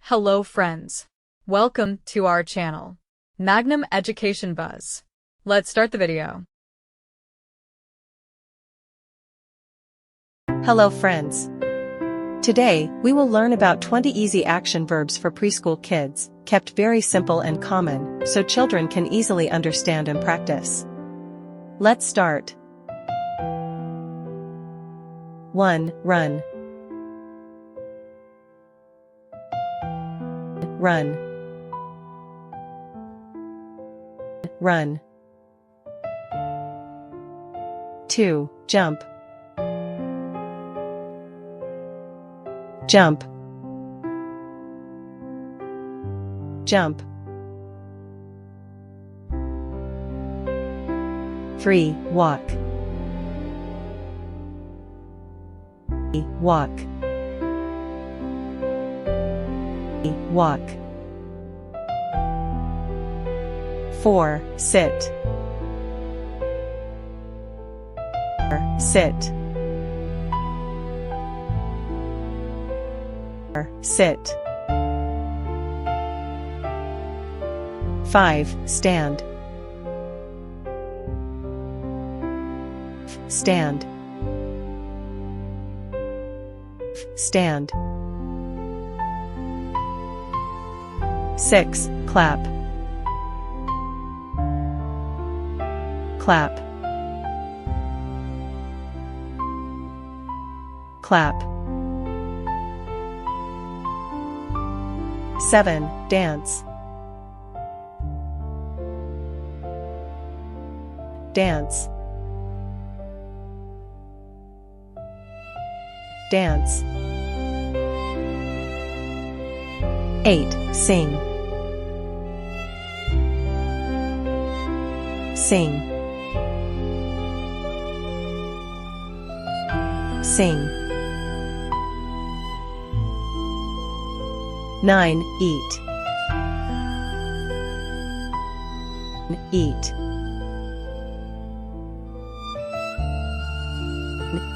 Hello friends. Welcome to our channel, Magnum Education Buzz. Let's start the video. Hello friends. Today, we will learn about 20 easy action verbs for preschool kids, kept very simple and common, so children can easily understand and practice. Let's start. 1. Run. Run. Run. 2. Jump. Jump. Jump. 3. Walk. Walk. Walk. 4. Sit. Sit. Sit. 5. Stand. Stand. Stand. 6. Clap. Clap. Clap. 7. Dance. Dance. Dance. 8. Sing. Sing. Sing. 9. Eat. Eat.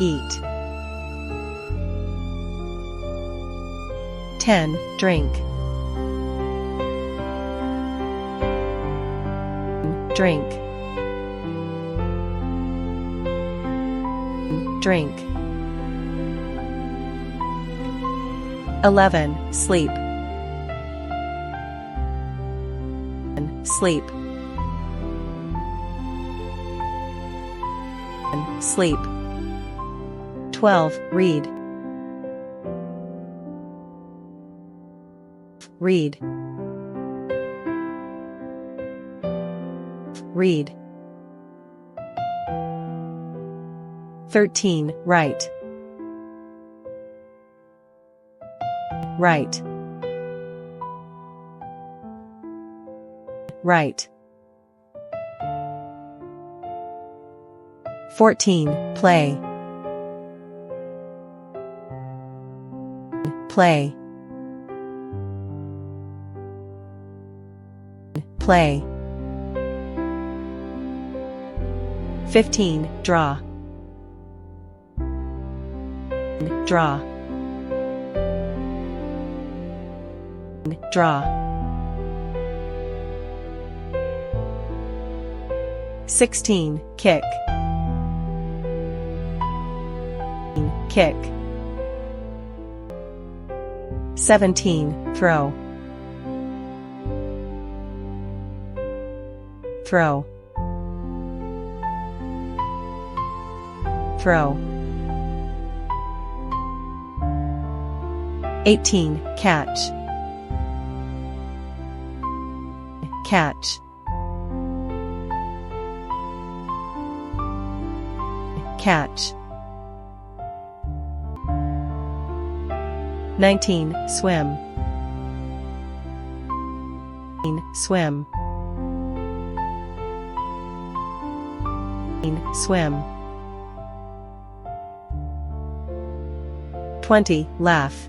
Eat. 10. Drink. Drink. Drink. 11. Sleep. Sleep. Sleep. 12. Read. Read. Read. 13. Write. Write. Write. 14. Play. Play. Play. 15. Draw. Draw. Draw. 16. Kick. Kick. 17. Throw. Throw. Throw. 18. Catch. Catch. Catch. 19. Swim. Swim. Swim. 20. Laugh.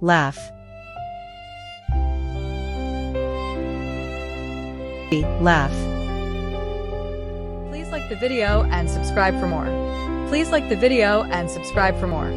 Laugh. Laugh. Please like the video and subscribe for more. Please like the video and subscribe for more.